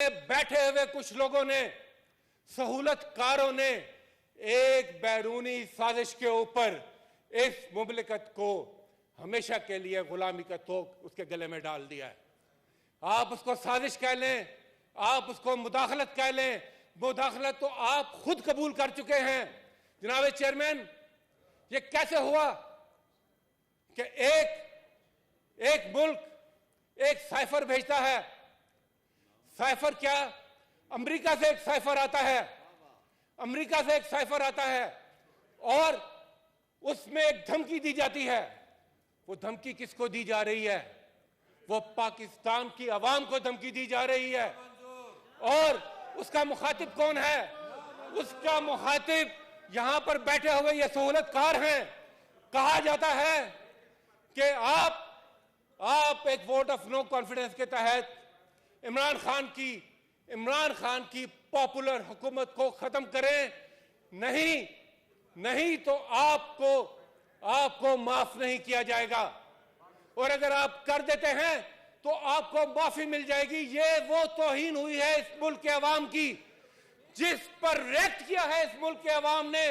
बैठे हुए कुछ लोगों ने, सहूलतकारों ने एक बैरूनी साजिश के ऊपर इस मुमलिकत को हमेशा के लिए गुलामी का तोक उसके गले में डाल दिया है। आप उसको साजिश कह लें, आप उसको मुदाखलत कह लें, मुदाखलत तो आप खुद कबूल कर चुके हैं। जनाब चेयरमैन, ये कैसे हुआ कि एक मुल्क एक साइफर भेजता है? साइफर क्या? अमेरिका से एक साइफर आता है, अमेरिका से एक साइफर आता है और उसमें एक धमकी दी जाती है। वो धमकी किसको दी जा रही है? वो पाकिस्तान की आवाम को धमकी दी जा रही है। और उसका मुखातिब कौन है? उसका मुखातिब यहां पर बैठे हुए ये सहूलतकार हैं। कहा जाता है कि आप एक वोट ऑफ नो कॉन्फिडेंस के तहत इमरान खान की पॉपुलर हुकूमत को खत्म करें, नहीं तो आपको माफ नहीं किया जाएगा। और अगर आप कर देते हैं तो आपको माफी मिल जाएगी। ये वो तौहीन हुई है इस मुल्क के अवाम की, जिस पर रिएक्ट किया है इस मुल्क के अवाम ने।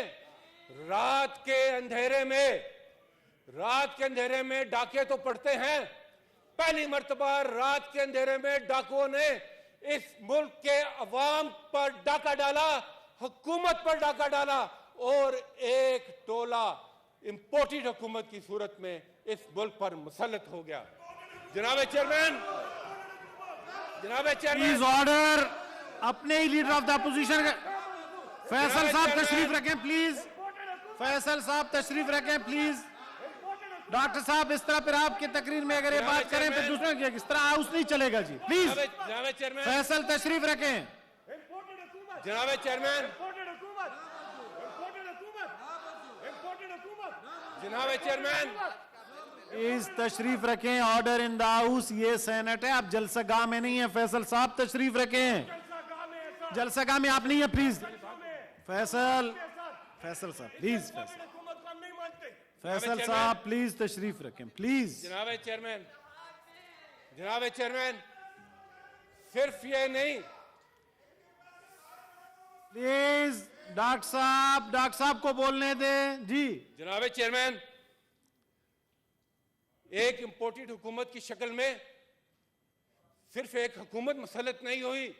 रात के अंधेरे में डाके तो पड़ते हैं। पहली मर्तबा रात के अंधेरे में डाकुओं ने इस मुल्क के अवाम पर डाका डाला, हुकूमत पर डाका डाला और एक टोला इंपोर्टेड हुकूमत की सूरत में इस मुल्क पर मुसल्लत हो गया। जनाब चेयरमैन, प्लीज ऑर्डर। अपने ही leader of the opposition Faisal साहब तशरीफ रखें प्लीज। फैसल साहब तशरीफ रखें प्लीज। डॉक्टर साहब, इस तरह फिर आपकी तकरीर में अगर ये बात करें फिर दूसरों की इस तरह हाउस नहीं चलेगा जी। प्लीज फैसल तशरीफ रखें। जनाब चेयरमैन, प्लीज तशरीफ रखें। Order in the house. ये सेनेट है, आप जलसागाह में नहीं है। फैसल साहब तशरीफ रखें। जलसागाह में आप नहीं है प्लीज। फैसल साहब प्लीज। फैसल साहब प्लीज तशरीफ रखें प्लीज। जनाब चेयरमैन, सिर्फ ये नहीं, प्लीज डॉक्टर साहब को बोलने दें जी। जनाब चेयरमैन, एक इंपोर्टेड हुकूमत की शक्ल में सिर्फ एक हुकूमत मुसल्लत नहीं हुई,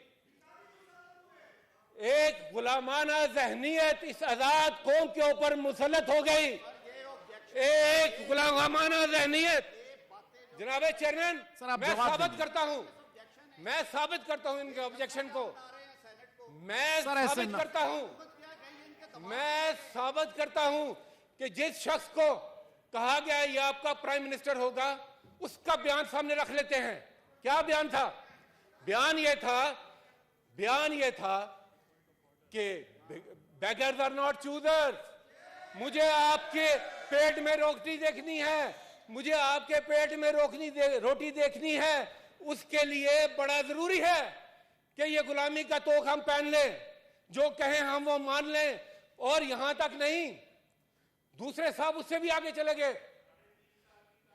एक गुलामाना जहनीत इस आजाद कौम के ऊपर मुसल्लत हो गई। एक गुलामाना जहनीत। जनाब चेयरमैन, मैं साबित करता हूं इनके ऑब्जेक्शन को। मैं साबित करता हूं कि जिस शख्स को कहा गया ये आपका प्राइम मिनिस्टर होगा, उसका बयान सामने रख लेते हैं। क्या बयान था? बयान ये था कि बेगर्स आर नॉट चूजर्स। मुझे आपके पेट में रोटी देखनी है, मुझे आपके पेट में रोटी देखनी है। उसके लिए बड़ा जरूरी है कि ये गुलामी का तोख हम पहन लें, जो कहें हम वो मान लें। और यहां तक नहीं, दूसरे साहब उससे भी आगे चले गए।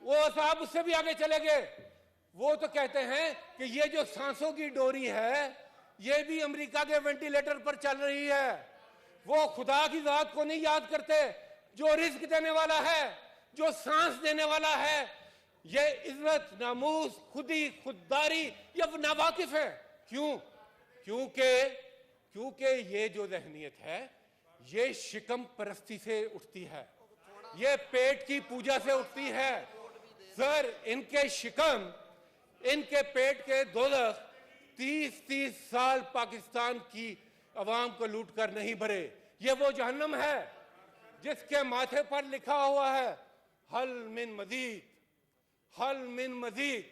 वो तो कहते हैं कि ये जो सांसों की डोरी है ये भी अमेरिका के वेंटिलेटर पर चल रही है। वो खुदा की जात को नहीं याद करते, जो रिस्क देने वाला है, जो सांस देने वाला है। ये इज्जत, नामूस, खुददारी ये नावाकिफ है। क्योंकि ये जो जहनीत है ये शिकम परस्ती से उठती है, ये पेट की पूजा से उठती है। सर, इनके पेट के दोज़ख 30 साल पाकिस्तान की अवाम को लूट कर नहीं भरे। ये वो जहन्नम है जिसके माथे पर लिखा हुआ है हल मिन मजीद,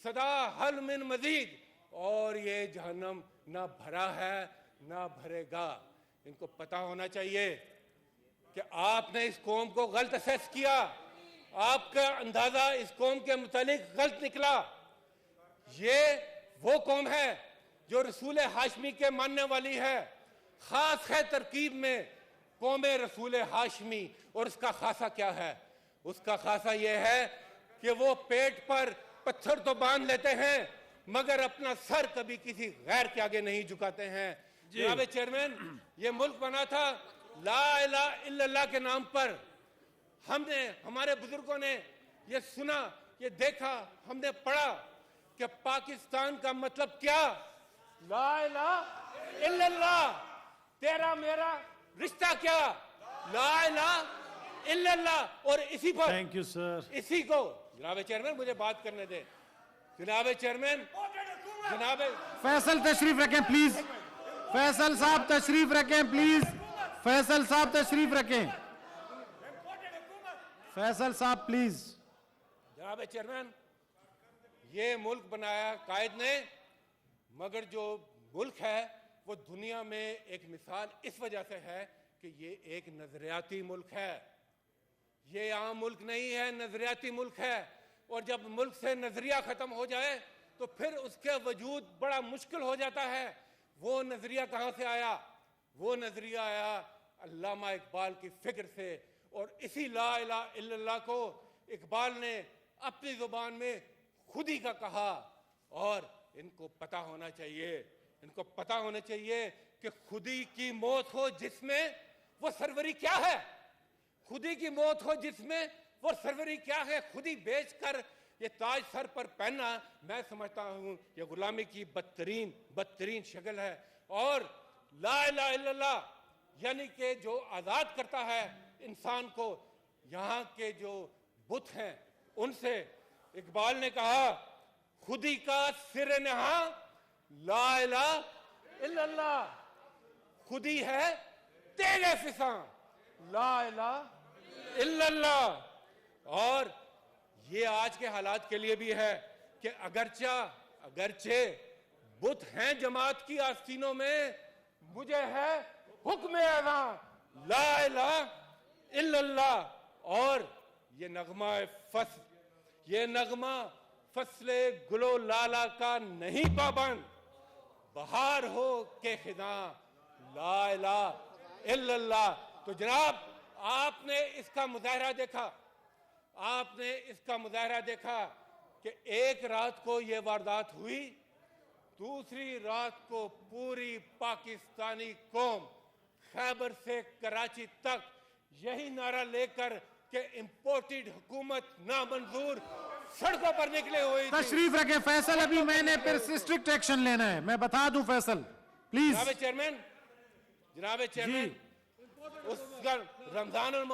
सदा हल मिन मजीद। और ये जहन्नम ना भरा है ना भरेगा। इनको पता होना चाहिए कि आपने इस कौम को गलत असेस किया, आपका अंदाजा इस कौम के मुतालिक गलत निकला। ये वो कौम है जो रसूल हाशमी के मानने वाली है। खास है तरकीब में कौम रसूल हाशमी। और उसका खासा क्या है? उसका खासा यह है कि वो पेट पर पत्थर तो बांध लेते हैं मगर अपना सर कभी किसी गैर के आगे नहीं झुकाते हैं। जनाब चेयरमैन, ये मुल्क बना था ला इलाहा इल्लल्लाह के नाम पर। हमने, हमारे बुजुर्गों ने ये सुना, ये देखा, हमने पढ़ा कि पाकिस्तान का मतलब क्या, ला इलाहा इल्लल्लाह। तेरा मेरा रिश्ता क्या, ला इलाहा इल्लल्लाह। और इसी पर, थैंक यू सर। इसी को जनाब चेयरमैन मुझे बात करने दे। जनाब चेयरमैन, जनाब फैसल तशरीफ रखें प्लीज। फैसल साहब तशरीफ रखें प्लीज। फैसल साहब तशरीफ रखें। फैसल साहब प्लीज। जनाब चेयरमैन, ये मुल्क बनाया कायद ने, मगर जो मुल्क है वो दुनिया में एक मिसाल इस वजह से है कि ये एक नजरियाती मुल्क है। ये आम मुल्क नहीं है, नजरियाती मुल्क है। और जब मुल्क से नजरिया खत्म हो जाए तो फिर उसके वजूद बड़ा मुश्किल हो जाता है। वो नजरिया कहां से आया? वो नजरिया आया अल्लामा इकबाल की फिक्र से। और इसी ला इलाहा इल्लल्लाह को इकबाल ने अपनी जुबान में खुदी का कहा। और इनको पता होना चाहिए, इनको पता होना चाहिए कि खुदी की मौत हो जिसमें वो सरवरी क्या है, खुदी की मौत हो जिसमें वो सरवरी क्या है। खुदी बेचकर ये ताज सर पर पहनना, मैं समझता हूं ये गुलामी की बदतरीन शक्ल है। और ला इलाहा इल्लल्लाह यानी कि जो आजाद करता है इंसान को, यहाँ के जो बुत हैं उनसे, इकबाल ने कहा खुदी का सिर नहा ला इलाहा इल्लल्लाह। खुदी है तेरे फिसा ला इलाहा इल्लल्लाह। और ये आज के हालात के लिए भी है कि अगरचे बुत हैं जमात की आस्तीनों में, मुझे है हुक्म अज़ां ला इलाहा इल्लल्लाह। और ये नगमा फसले गुलो लाला का नहीं पाबंद, बहार हो के खिदा ला इलाहा इल्लल्लाह। तो जनाब, आपने इसका मुजाहरा देखा, आपने इसका मुजाहरा देखा कि एक रात को ये वारदात हुई, दूसरी रात को पूरी पाकिस्तानी कौम खैबर से कराची तक यही नारा लेकर कि इंपोर्टेड हुकूमत नामंजूर सड़कों पर निकले हुए। तशरीफ रखें फैसल, अभी मैंने फिर स्ट्रिक्ट एक्शन लेना है, मैं बता दूं फैसल प्लीज। जनाब चेयरमैन, उसका रमजानुल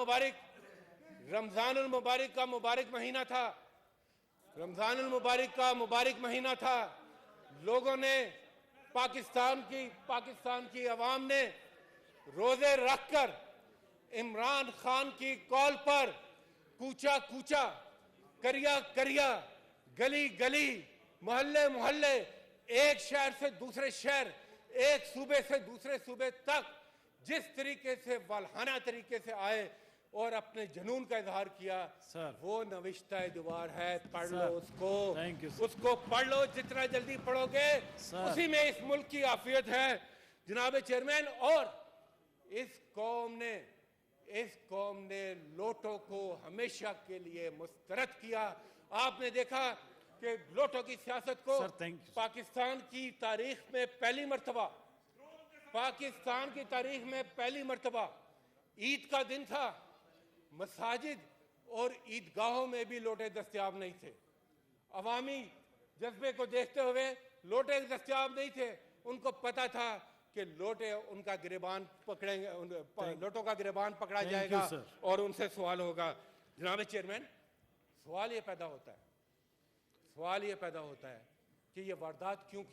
मुबारक का मुबारक महीना था, रमजानुल मुबारक का मुबारक महीना था। लोगों ने, पाकिस्तान की अवाम ने रोजे रखकर इमरान खान की कॉल पर कूचा करिया, गली, मोहल्ले, एक शहर से दूसरे शहर, एक सूबे से दूसरे सूबे तक जिस तरीके से वालहाना तरीके से आए और अपने जुनून का इजहार किया, सर वो नविश्ता दीवार है, पढ़ लो उसको, थैंक यू उसको पढ़ लो। जितना जल्दी पढ़ोगे उसी में इस मुल्क की आफियत है। जनाब चेयरमैन, और इस कौम ने लोटो को हमेशा के लिए मुस्तरद किया। आपने देखा कि लोटो की सियासत को पाकिस्तान की तारीख में पहली मर्तबा ईद का दिन था, मसाजिद और ईदगाहों में भी लोटे दस्तयाब नहीं थे। अवामी जज्बे को देखते हुए लोटे दस्तयाब नहीं थे। उनको पता था कि लोटे उनका गिरबान पकड़ेंगे, लोटों का गिरबान पकड़ा जाएगा और उनसे सवाल होगा। जनाब चेयरमैन, सवाल ये पैदा होता है कि ये वारदात क्यों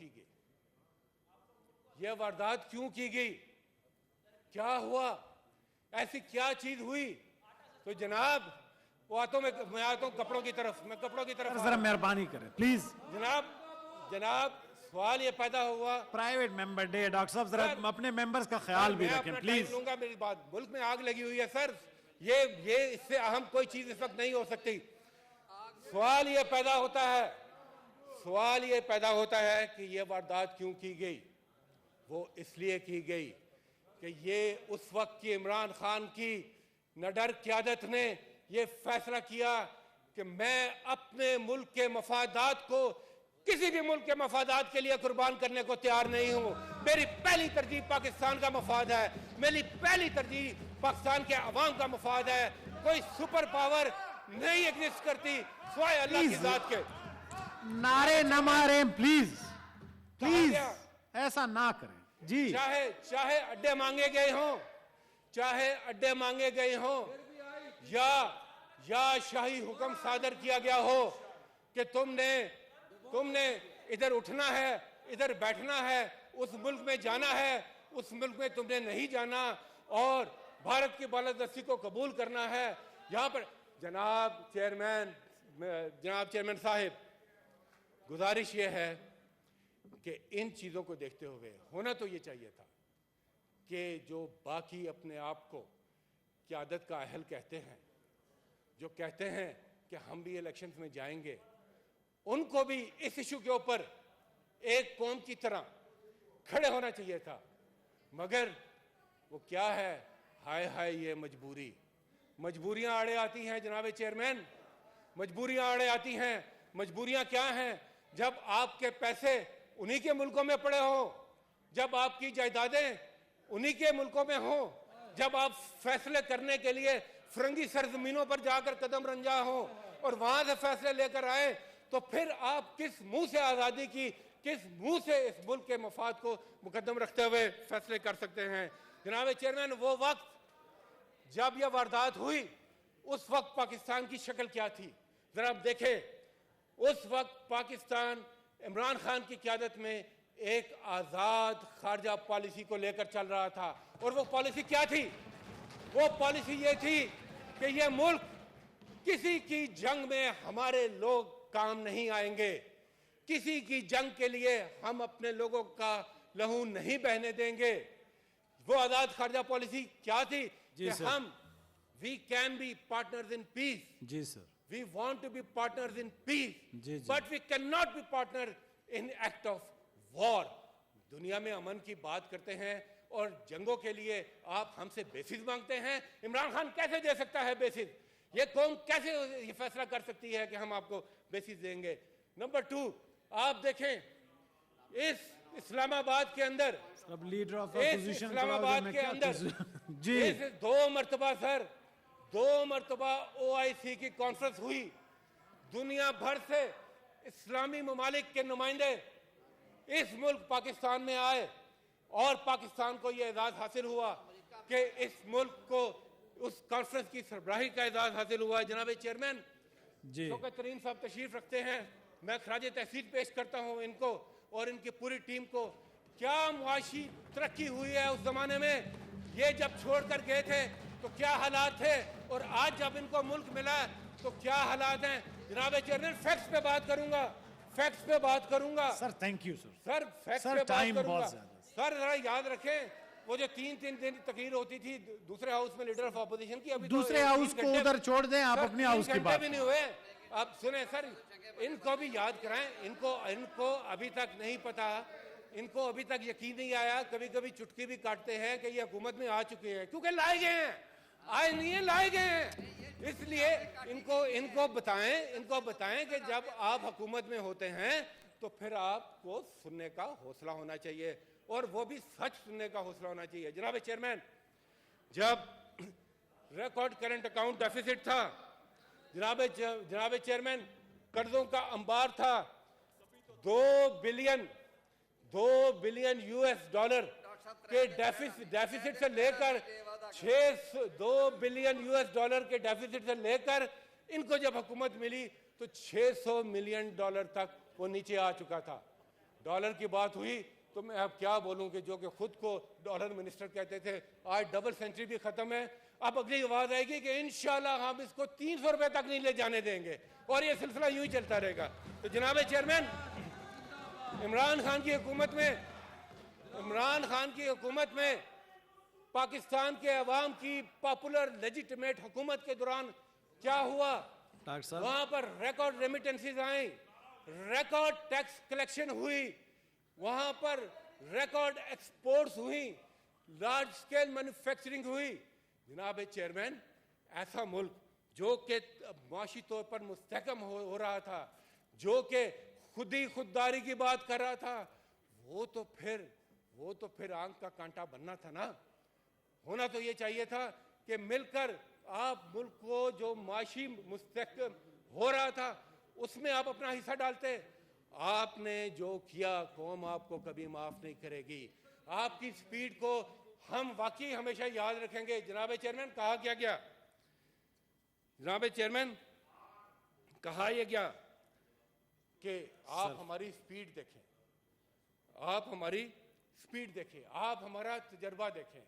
की गई, क्या हुआ, ऐसी क्या चीज हुई। तो जनाब, मैं आता हूं कपड़ों की तरफ जरा मेहरबानी करें प्लीज। जनाब, सवाल ये पैदा हुआ, प्राइवेट मेंबर डे, डॉक्टर साहब जरा अपने मेंबर्स का ख्याल भी रखें प्लीज। लूंगा, मेरी बात, मुल्क में आग लगी हुई है सर, ये इससे अहम कोई चीज इस वक्त नहीं हो सकती। सवाल ये पैदा होता है कि ये वारदात क्यों की गई। वो इसलिए की गई कि ये उस वक्त की इमरान खान की निडर क़यादत ने ये फैसला किया कि मैं अपने मुल्क के मफादात को किसी भी मुल्क के मफादात के लिए कुर्बान करने को तैयार नहीं हूं। मेरी पहली तरजीह पाकिस्तान का मफाद है, मेरी पहली तरजीह पाकिस्तान के अवाम का मफाद है। कोई सुपर पावर नहीं एग्जिस्ट करती सिवाय अल्लाह की जात के। नारे न मारे प्लीज, प्लीज ऐसा ना करें जी। चाहे अड्डे मांगे गए हों, चाहे अड्डे मांगे गए हों, या शाही हुक्म सादर किया गया हो कि तुमने इधर उठना है, इधर बैठना है, उस मुल्क में जाना है, उस मुल्क में तुमने नहीं जाना और भारत की बालादस्ती को कबूल करना है। यहां पर जनाब चेयरमैन साहिब, गुजारिश ये है कि इन चीजों को देखते हुए होना तो ये चाहिए था कि जो बाकी अपने आप को क़यादत का अहल कहते हैं, जो कहते हैं कि हम भी इलेक्शंस में जाएंगे, उनको भी इस इशू के ऊपर एक कौम की तरह खड़े होना चाहिए था। मगर वो क्या है, हाय हाय ये मजबूरियां आड़े आती हैं जनाब चेयरमैन, मजबूरियां आड़े आती हैं। मजबूरियां क्या हैं? जब आपके पैसे उन्हीं के मुल्कों में पड़े हो, जब आपकी जायदादें उन्हीं के मुल्कों में हो, जब आप फैसले करने के लिए फरंगी सरजमीनों पर जाकर कदम रंजा हो और वहां से फैसले लेकर आए, तो फिर आप किस मुंह से आजादी की, किस मुंह से इस मुल्क के मफाद को मुकद्दम रखते हुए फैसले कर सकते हैं? जनाब चेयरमैन, वो वक्त जब यह वारदात हुई, उस वक्त पाकिस्तान की शक्ल क्या थी जरा आप देखें। उस वक्त पाकिस्तान इमरान खान की क़यादत में एक आजाद खारजा पॉलिसी को लेकर चल रहा था। और वो पॉलिसी क्या थी? वो पॉलिसी ये थी कि ये मुल्क किसी की जंग में हमारे लोग काम नहीं आएंगे, किसी की जंग के लिए हम अपने लोगों का लहू नहीं बहने देंगे। वो आजाद खारजा पॉलिसी क्या थी कि हम we can be partners in peace. जी sir, we want to be partners in peace, but we can not be partner in act of war. दुनिया में अमन की बात करते हैं और जंगों के लिए आप हमसे बेसिस मांगते हैं। इमरान खान कैसे दे सकता है बेसिस? ये कौम कैसे ये फैसला कर सकती है कि हम आपको बेसिस देंगे? नंबर 2, आप देखें इस इस्लामाबाद के अंदर, लीडर ऑफ इस्लामाबाद के अंदर जी 2 मरतबा OIC की कॉन्फ्रेंस हुई। दुनिया भर से इस्लामी ममालिक के नुमाइंदे इस मुल्क पाकिस्तान में आए और पाकिस्तान को यह एजाज हासिल हुआ कि इस मुल्क को उस कॉन्फ्रेंस की सरबराही का एजाज हासिल हुआ। जनाब चेयरमैन जी, शौकत तरीन साहब तशरीफ रखते हैं, मैं खराज तहसीन पेश करता हूं इनको और इनकी पूरी टीम को। क्या मुआशी तरक्की हुई है उस जमाने में? ये जब छोड़कर गए थे तो क्या हालात थे और आज जब इनको मुल्क मिला तो क्या हालात हैं? जनाब चेयरमैन, फैक्ट्स पे बात करूंगा, फैक्ट्स पे बात करूंगा sir. Thank you sir. Sir facts sir, पे बात टाइम करूंगा। बहुत ज्यादा। सर जरा याद रखें, वो जो 3 दिन तकरीर होती थी दूसरे हाउस में लीडर ऑफ ऑपोजिशन की, अभी दूसरे हाउस को उधर छोड़ दें, आप अपने हाउस की बात भी नहीं हुए। आप सुने सर, इनको भी याद कराएं, इनको अभी तक नहीं पता, इनको अभी तक यकीन नहीं आया। कभी कभी चुटकी भी काटते हैं कि ये हुकूमत में आ चुके हैं, क्योंकि लाए गए हैं, आए नहीं है, लाए गए हैं। इसलिए इनको बताएं कि जब आप हुकूमत में होते हैं तो फिर आपको सुनने का हौसला होना चाहिए और वो भी सच सुनने का हौसला होना चाहिए। जनाब चेयरमैन, जब रिकॉर्ड करंट अकाउंट डेफिसिट था, जनाब चेयरमैन, कर्जों का अंबार था, 2 बिलियन US$ के डेफिसिट से लेकर 2 बिलियन US$ के डेफिसिट से लेकर इनको जब हुकूमत मिली तो $600 मिलियन तक वो नीचे आ चुका था। डॉलर की बात हुई तो मैं अब क्या बोलूं कि जो कि खुद को डॉलर मिनिस्टर कहते थे, आज डबल सेंचुरी भी खत्म है। अब अगली आवाज आएगी कि इंशाल्लाह हम इसको 300 रुपए तक नहीं ले जाने देंगे और ये सिलसिला यूं ही चलता रहेगा। तो जनाब चेयरमैन, इमरान खान की हुकूमत में पाकिस्तान के अवाम की पॉपुलर लेजिटिमेट हुकूमत के दौरान क्या हुआ? वहां पर रिकॉर्ड रेमिटेंसेस आई, रिकॉर्ड टैक्स कलेक्शन हुई, वहां पर रिकॉर्ड एक्सपोर्ट्स हुई, लार्ज स्केल मैन्युफैक्चरिंग हुई। जनाब चेयरमैन, ऐसा मुल्क जो कि माशी तौर पर मुस्तहकम हो रहा था, जो कि खुददारी की बात कर रहा था, वो तो फिर आंख का कांटा बनना था ना। होना तो ये चाहिए था कि मिलकर आप मुल्क को जो माशी मुस्तहकम हो रहा था उसमें आप अपना हिस्सा डालते। आपने जो किया कौम आपको कभी माफ नहीं करेगी। आपकी स्पीड को हम वाकई हमेशा याद रखेंगे। जनाब चेयरमैन, कहा क्या गया? जनाब चेयरमैन, कहा यह गया कि आप हमारी स्पीड देखें, आप हमारी स्पीड देखें, आप हमारा तजर्बा देखें।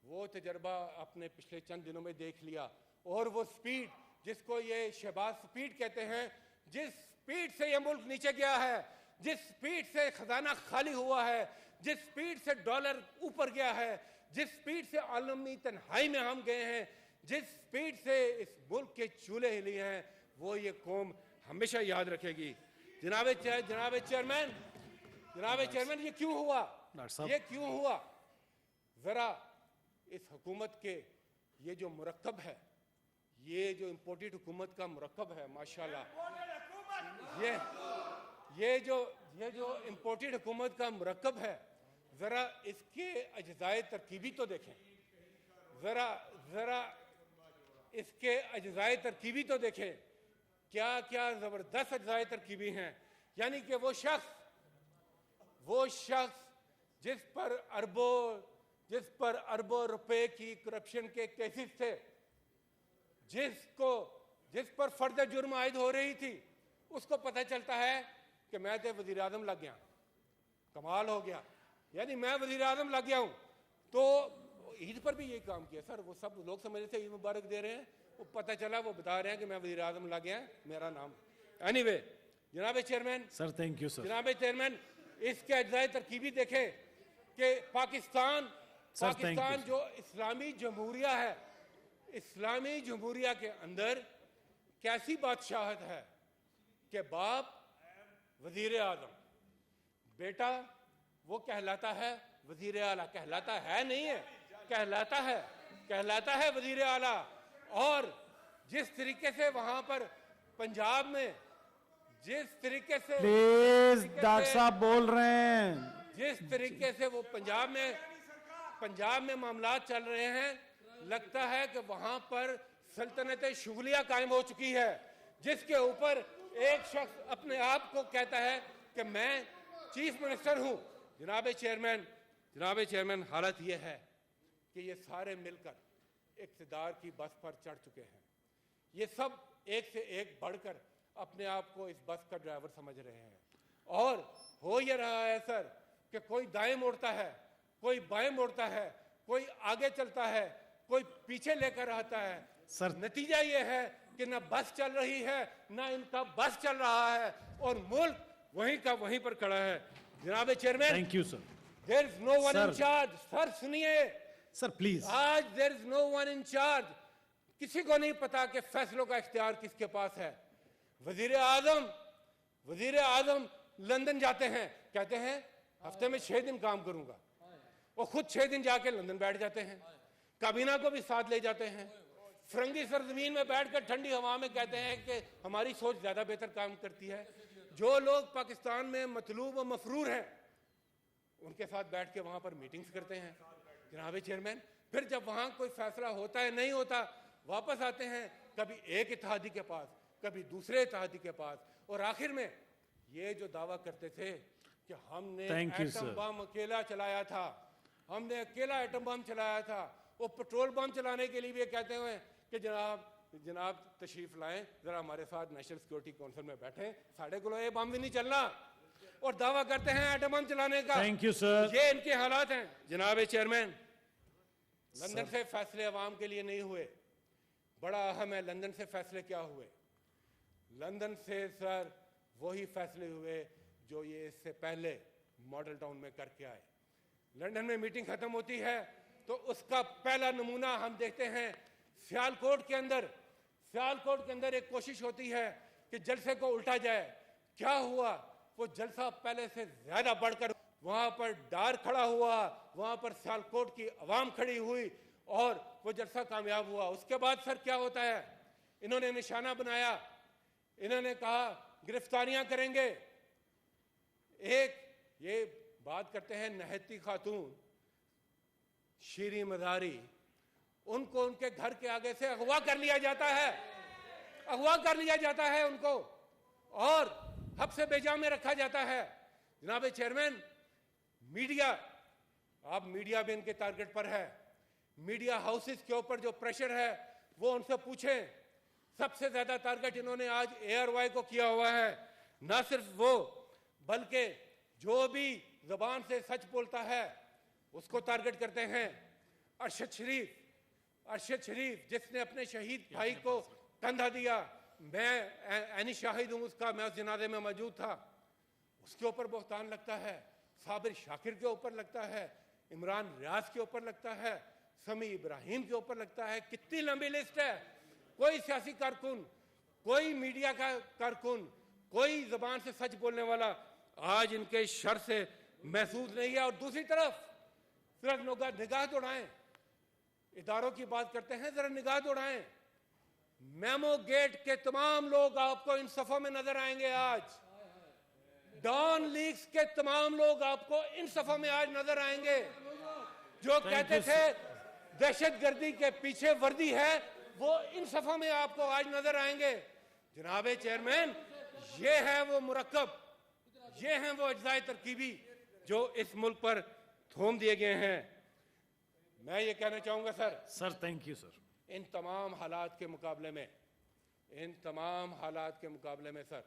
वो तजर्बा आपने पिछले चंद दिनों में देख लिया। और वो स्पीड जिसको ये शहबाज स्पीड कहते हैं, जिस स्पीड से ये मुल्क नीचे गया है, जिस स्पीड से खजाना खाली हुआ है, जिस स्पीड से डॉलर ऊपर गया है, जिस स्पीड से आलमी तन्हाई में हम गए हैं, जिस स्पीड से इस मुल्क के चूल्हे हिले हैं, वो ये कौम हमेशा याद रखेगी। जनाब चेयरमैन, ये क्यों हुआ? ये क्यों हुआ? जरा इस हुकूमत के ये जो मुरक्कब है, ये जो इम्पोर्टेड हुकूमत का मुरक्कब है, माशाल्लाह, ये जो इम्पोर्टेड हुकूमत का मुरक्कब है, जरा इसके अज्जाए तरकीबी तो देखें। जरा इसके अज्जाए तरकीबी तो देखें। क्या क्या जबरदस्त अज्जाए तरकीबी हैं। यानी कि वो शख्स जिस पर अरबों रुपए की करप्शन के केसेस थे, जिस पर फर्द जुर्म आयद हो रही थी, उसको पता चलता है कि मैं तो वजीर आजम लग गया। कमाल हो गया। यानी मैं वजीर आजम लग गया हूं। तो ईद पर भी यही काम किया सर। वो सब लोग समझ रहे थे ईद मुबारक दे रहे हैं, वो पता चला वो बता रहे हैं कि मैं वजीर आजम लग गया, मेरा नाम। एनीवे, जनाब chairman sir, thank you sir. जनाब चेयरमैन, इसके अज्जाए तरकीबी देखें कि पाकिस्तान जो इस्लामी जमहूरिया है, इस्लामी जमहूरिया के अंदर कैसी बादशाहत है कि बाप वजीर आजम, बेटा वो कहलाता है वजीर आला। कहलाता है नहीं है, कहलाता है वजीर आला। और जिस तरीके से वहां पर पंजाब में, जिस तरीके से, प्लीज डॉक्टर साहब बोल रहे हैं, जिस तरीके से वो पंजाब में मामलात चल रहे हैं, लगता है कि वहां पर सल्तनत शुगलिया कायम हो चुकी है, जिसके ऊपर एक शख्स अपने आप को कहता है कि मैं चीफ मिनिस्टर हूं। जनाब चेयरमैन, हालत यह है कि ये सारे मिलकर इक़्तिदार की बस पर चढ़ चुके हैं। ये सब एक से एक बढ़कर अपने आप को इस बस का ड्राइवर समझ रहे हैं। और हो ये रहा है सर कि कोई दाएं मोड़ता है, कोई बाएं मोड़ता है, कोई आगे चलता है, कोई पीछे लेकर आता है। सर, नतीजा ये है कि ना बस चल रही है, ना इनका बस चल रहा है, और मुल्क वहीं का वहीं पर खड़ा है। जनाब chairman, thank you sir. There is no one in charge. Sir सुनिए सर, प्लीज। आज there is no one in charge. किसी को नहीं पता कि फैसलों का इख्तियार किसके पास है। वजीर आजम लंदन जाते हैं, कहते हैं हफ्ते में 6 दिन काम करूंगा, वो खुद 6 दिन जाके लंदन बैठ जाते हैं। काबीना को भी साथ ले जाते हैं। फिरंगी सरजमीन में बैठकर ठंडी हवा में कहते हैं कि हमारी सोच ज्यादा बेहतर काम करती है। जो लोग पाकिस्तान में मतलूब और मफरूर हैं, उनके साथ बैठ के वहां पर मीटिंग्स करते हैं। जनाब चेयरमैन, फिर जब वहां कोई फैसला होता है, नहीं होता, वापस आते हैं कभी एक इत्तेहादी के पास, कभी दूसरे इत्तेहादी के पास, और आखिर में ये जो दावा करते थे कि हमने एटम बम अकेला चलाया था, हमने अकेला एटम बम चलाया था, वो पेट्रोल बम चलाने के लिए भी कहते हुए कि जनाब तशरीफ लाएं, जरा हमारे साथ नेशनल सिक्योरिटी काउंसिल में बैठे, साढ़े को ये बम भी नहीं चलना, और दावा करते हैं एटम बम चलाने का। Thank you sir. ये इनके हालात हैं। जनाब चेयरमैन, लंदन से फैसले अवाम के लिए नहीं हुए। बड़ा अहम है लंदन से फैसले क्या हुए। लंदन से सर वही फैसले हुए जो ये इससे पहले मॉडल टाउन में करके आए। लंदन में मीटिंग खत्म होती है तो उसका पहला नमूना हम देखते हैं सियालकोट के अंदर एक कोशिश होती है कि जलसे को उल्टा जाए। क्या हुआ? वो जलसा पहले से ज्यादा बढ़कर वहां पर डार खड़ा हुआ, वहां पर सियालकोट की आवाम खड़ी हुई और वो जलसा कामयाब हुआ। उसके बाद सर क्या होता है? इन्होंने निशाना बनाया, इन्होंने कहा गिरफ्तारियां करेंगे, एक ये बात करते हैं नहती खातून शीरी मदारी, उनको उनके घर के आगे से अगवा कर लिया जाता है, अगवा कर लिया जाता है उनको और हब्से बेजा में रखा जाता है। जनाब चेयरमैन, मीडिया, आप मीडिया भी इनके टारगेट पर है। मीडिया हाउसेस के ऊपर जो प्रेशर है वो उनसे पूछें। सबसे ज्यादा टारगेट इन्होंने आज ARY को किया हुआ है। ना सिर्फ वो, बल्कि जो भी जबान से सच बोलता है उसको टारगेट करते हैं। अरशद शरीफ जिसने अपने शहीद भाई को कंधा दिया, मैं ऐनी शाहिद हूं उसका, मैं उस जनाजे में मौजूद था, उसके ऊपर बहतान लगता है। साबिर शाकिर के ऊपर लगता है, इमरान रियाज के ऊपर लगता है, समी इब्राहिम के ऊपर लगता है। कितनी लंबी लिस्ट है। कोई सियासी कारकुन, कोई मीडिया का कारकुन, कोई जबान से सच बोलने वाला आज इनके शर से महसूस नहीं है। और दूसरी तरफ सिर्फ निगाह दौड़ाएं, इदारों की बात करते हैं, जरा निगाह दौड़ाएं। मेमो गेट के तमाम लोग आपको इन सफों में नजर आएंगे आज। डॉन लीग्स के तमाम लोग आपको इन सफों में आज नजर आएंगे। जो कहते थे दहशतगर्दी के पीछे वर्दी है, वो इन सफों में आपको आज नजर आएंगे। जनाब चेयरमैन, ये है वो मुरक्कब, ये हैं वो अज्जाए तरकीबी जो इस मुल्क पर थोम दिए गए हैं। मैं ये कहना चाहूंगा सर, थैंक यू सर, इन तमाम हालात के मुकाबले में, इन तमाम हालात के मुकाबले में सर,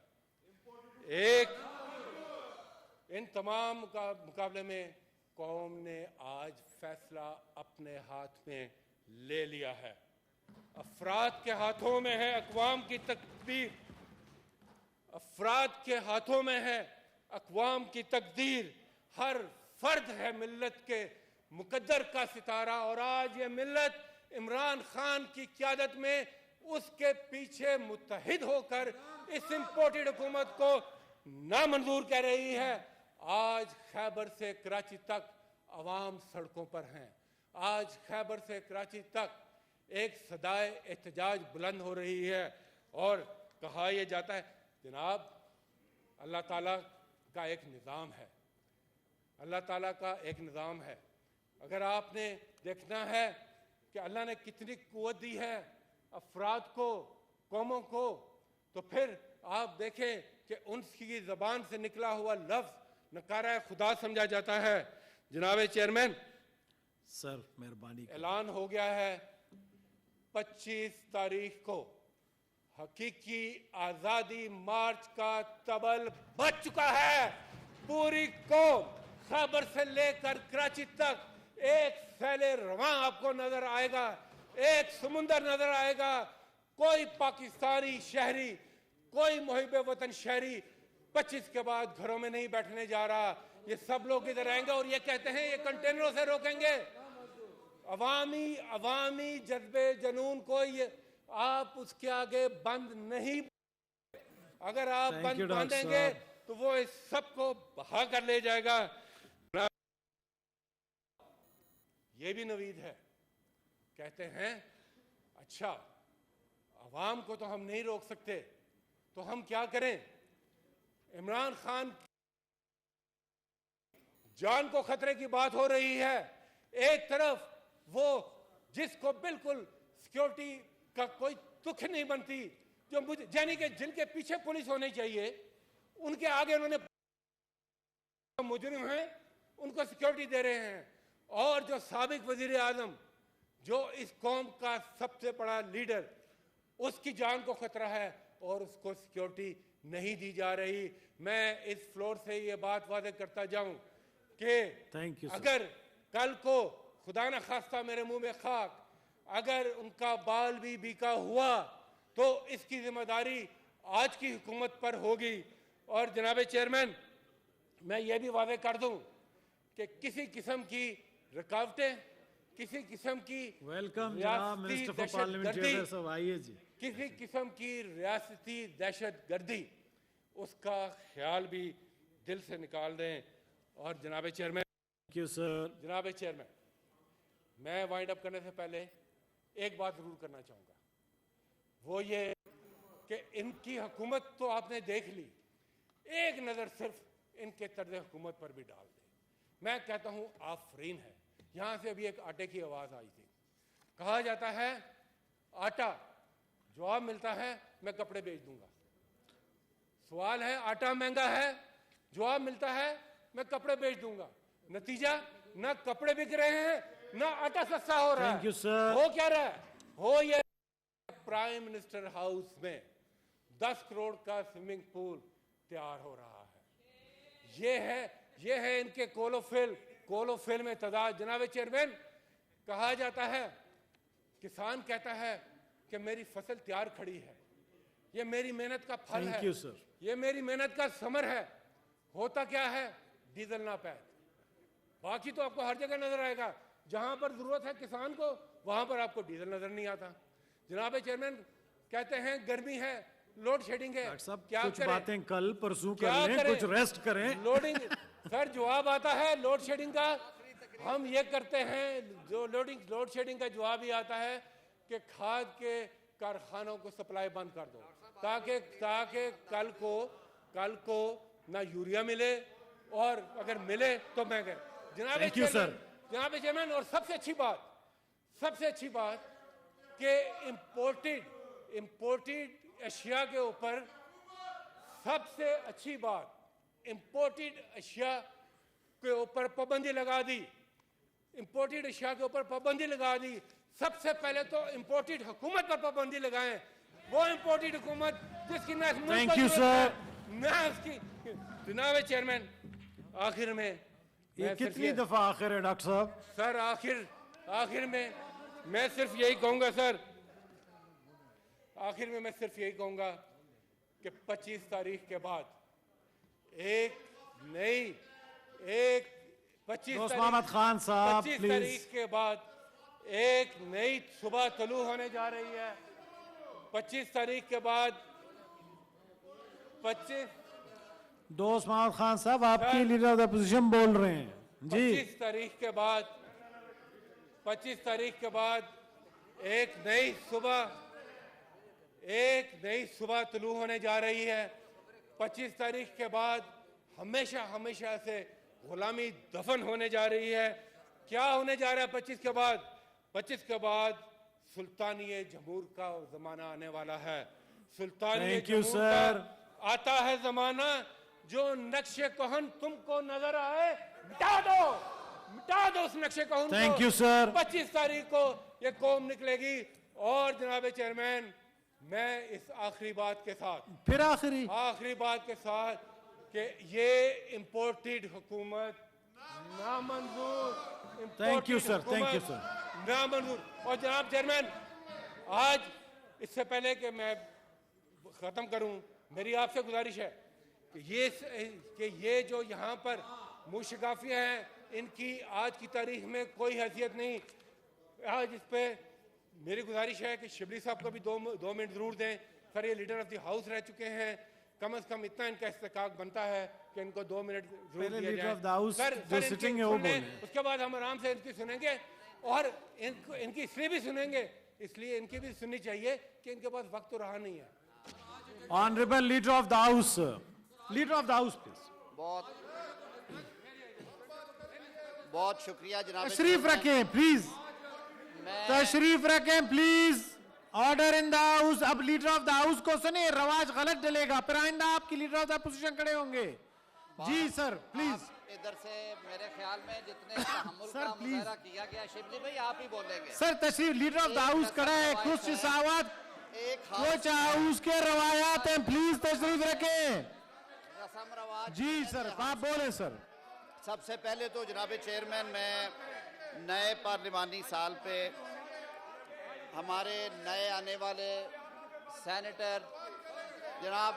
इन तमाम मुकाबले में कौम ने आज फैसला अपने हाथ में ले लिया है। अफराद के हाथों में है अक़वाम की तकदीर, अफराद के हाथों में है अक़वाम की तकदीर। हर फर्द है मिल्लत के मुकद्दर का सितारा और आज ये मिल्लत इमरान खान की क़यादत में उसके पीछे मुत्तहिद होकर इस इम्पोर्टेड हुकूमत को नामंजूर कह रही है। आज खैबर से कराची तक अवाम सड़कों पर हैं। आज खैबर से कराची तक एक सदाए एहतजाज बुलंद हो रही है और कहा यह जाता है, जनाब अल्लाह ताला का एक निज़ाम है, अल्लाह ताला का एक निज़ाम है। अगर आपने देखना है कि अल्लाह ने कितनी कुव्वत दी है अफराद को, कौमों को, तो फिर आप देखें कि उनकी ज़बान से निकला हुआ लफ्ज़ नकारा खुदा समझा जाता है। जनाब चेयरमैन सर, मेहरबानी, ऐलान हो गया है 25 तारीख को हकीकी आज़ादी मार्च का तबल बज चुका है। पूरी कौम खैबर से लेकर कराची तक एक फैले रवां आपको नजर आएगा, एक समुंदर नजर आएगा। कोई पाकिस्तानी शहरी, कोई मुहिब वतन शहरी 25 के बाद घरों में नहीं बैठने जा रहा। ये सब लोग इधर आएंगे और ये कहते हैं ये कंटेनरों से रोकेंगे। अवामी जज्बे जुनून को ये आप उसके आगे बंद नहीं, अगर आप बंद बांधेंगे तो वो इस सबको बहा कर ले जाएगा। ये भी नवीद है, कहते हैं अच्छा अवाम को तो हम नहीं रोक सकते, तो हम क्या करें? इमरान खान जान को खतरे की बात हो रही है। एक तरफ वो जिसको बिल्कुल सिक्योरिटी का कोई तुख नहीं बनती, जो मुझे यानी कि जिनके पीछे पुलिस होनी चाहिए उनके आगे उन्होंने मुजरिम हैं उनको सिक्योरिटी दे रहे हैं। और जो साबिक वजीर आजम, जो इस कौम का सबसे बड़ा लीडर, उसकी जान को खतरा है और उसको सिक्योरिटी नहीं दी जा रही। मैं इस फ्लोर से ये बात वादे करता जाऊं कि अगर कल को खुदा न खास्ता मेरे मुंह में खाक, अगर उनका बाल भी बीका हुआ तो इसकी जिम्मेदारी आज की हुकूमत पर होगी। और जनाब चेयरमैन, मैं ये भी वादे कर दूं कि किसी किस्म की रुकावटें, किसी किस्म की किसी किस्म की रियासती दहशतगर्दी, उसका ख्याल भी दिल से निकाल दें। और जनाब चेयरमैन, जनाब चेयरमैन, मैं वाइंड अप करने से पहले एक बात जरूर करना चाहूंगा, वो ये कि इनकी हुकूमत तो आपने देख ली, एक नजर सिर्फ इनके तर्ज हुकूमत पर भी डाल दें। मैं कहता हूं आफरीन है। यहां से अभी एक आटे की आवाज आई थी, कहा जाता है आटा, जवाब मिलता है मैं कपड़े बेच दूंगा। सवाल है आटा महंगा है, जवाब मिलता है मैं कपड़े बेच दूंगा। नतीजा ना कपड़े बिक रहे हैं ना आटा सस्ता हो रहा Thank you, है। sir. हो क्या रहा है? हो ये प्राइम मिनिस्टर हाउस में 10 करोड़ का स्विमिंग पूल तैयार हो रहा है। ये है इनके कोलोफिल में तदाद। जनाब चेयरमैन, कहा जाता है किसान कहता है कि मेरी फसल तैयार खड़ी है, ये मेरी मेहनत का फल Thank है, you, sir. ये मेरी मेहनत का समर है। होता क्या है? डीजल ना पैद। बाकी तो आपको हर जगह नजर आएगा, जहां पर जरूरत है किसान को वहां पर आपको डीजल नजर नहीं आता। जनाब चेयरमैन, कहते हैं गर्मी है, लोड शेडिंग है, डॉक्टर साहब क्या कुछ करें? बातें कल परसों कर क्या लें, करें? कुछ रेस्ट करें। लोडिंग सर जवाब आता है लोड शेडिंग का, हम ये करते हैं जो लोड शेडिंग का जवाब ही आता है कि खाद के कारखानों को सप्लाई बंद कर दो, ताकि कल को ना यूरिया मिले और अगर मिले तो महंगे। जनाब चेयरमैन, और सबसे अच्छी बात कि इंपोर्टेड अशिया के ऊपर सबसे अच्छी बात, इंपोर्टेड अशिया के ऊपर पाबंदी लगा दी। इंपोर्टेड अशिया के ऊपर पाबंदी लगा दी। सबसे पहले तो इंपोर्टेड हुकूमत पर पाबंदी लगाएं, वो इंपोर्टेड हुकूमत जिसकी ना Thank you, sir. ना उसकी। जनाब चेयरमैन, आखिर में ये कितनी दफा आखिर है डॉक्टर साहब? सर आखिर में मैं सिर्फ यही कहूंगा सर, आखिर में मैं सिर्फ यही कहूंगा कि 25 तारीख के बाद एक 25 मोहम्मद खान साहब 25 प्लीज। तारीख के बाद एक नई सुबह तलू होने जा रही है। 25 तारीख के बाद 25 दोस्त मोहम्मद खान साहब आपकी लीडर ऑफ द अपोजिशन बोल रहे हैं जी। 25 तारीख के बाद एक नई सुबह तलू होने जा रही है। 25 तारीख के बाद हमेशा से गुलामी दफन होने जा रही है। क्या होने जा रहा है 25 के बाद? 25 के बाद सुल्तानिये जमूर का जमाना आने वाला है। सुल्तानिये Thank you, जमूर sir. का आता है जमाना, जो नक्शे कहन तुमको नजर आए मिटा दो उस नक्शे कहन को। Thank you, sir. 25 तारीख को ये कौम निकलेगी। और जनाब चेयरमैन, मैं इस आखिरी बात के साथ कि ये इंपोर्टेड हुकूमत नामंजूर। Thank you, sir. नामंजूर। और जनाब चेयरमैन, आज इससे पहले कि मैं खत्म करूं, मेरी आपसे गुजारिश है कि ये जो यहाँ पर मुशगाफियाँ हैं, इनकी आज की तारीख में कोई हैसियत नहीं। आज इस पे मेरी गुजारिश है कि शिबली साहब को भी 2 मिनट जरूर दें। सर ये लीडर ऑफ द हाउस रह चुके हैं, कम से कम इतना इनका इस्तेकाक बनता है कि इनको 2 मिनट जरूर दिया लीडर जाए। ऑफ द हाउस जो सिटिंग है वो बोलें। उसके बाद हम आराम से इनकी सुनेंगे और इनकी इसलिए भी सुनेंगे, इसलिए इनकी भी सुननी चाहिए कि इनके पास वक्त तो रहा नहीं है। Honourable leader of the house, please. बहुत शुक्रिया जनाब। तशरीफ रखें प्लीज, तशरीफ रखें please. Order in the house. अब लीडर ऑफ द हाउस को सुने, रवाज गलत डलेगा, फिर आइंदा आपकी लीडर ऑफ द अपोजिशन खड़े होंगे। जी सर प्लीज। इधर से मेरे ख्याल में जितने तहम्मुल सर, का प्लीज। मुजाहरा किया गया, शिबली भाई आप ही बोलेंगे। सर तशरीफ, लीडर ऑफ द हाउस खड़ा है, खुश सावत एक कुछ हाउस के रवायात हैं, प्लीज तशरीफ रखें। रस्म रवाज जी सर, आप बोले सर। सबसे पहले तो जनाब चेयरमैन, मैं नए पार्लिमानी साल पे हमारे नए आने वाले सेनेटर जनाब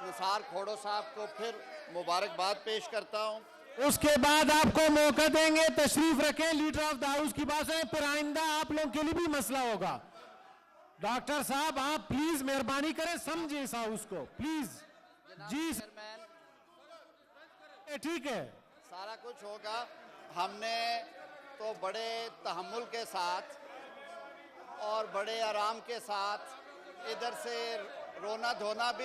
निसार खोड़ो साहब को फिर मुबारकबाद पेश करता हूँ। उसके बाद आपको मौका देंगे, तशरीफ रखें। लीडर ऑफ द हाउस की बात है, फिर आइंदा आप लोगों के लिए भी मसला होगा। डॉक्टर साहब आप प्लीज मेहरबानी करें, समझे इस हाउस को प्लीज। जी चेयरमैन, ठीक है, सारा कुछ होगा। हमने तो बड़े तहम्मुल के साथ और बड़े आराम के साथ इधर से रोना धोना भी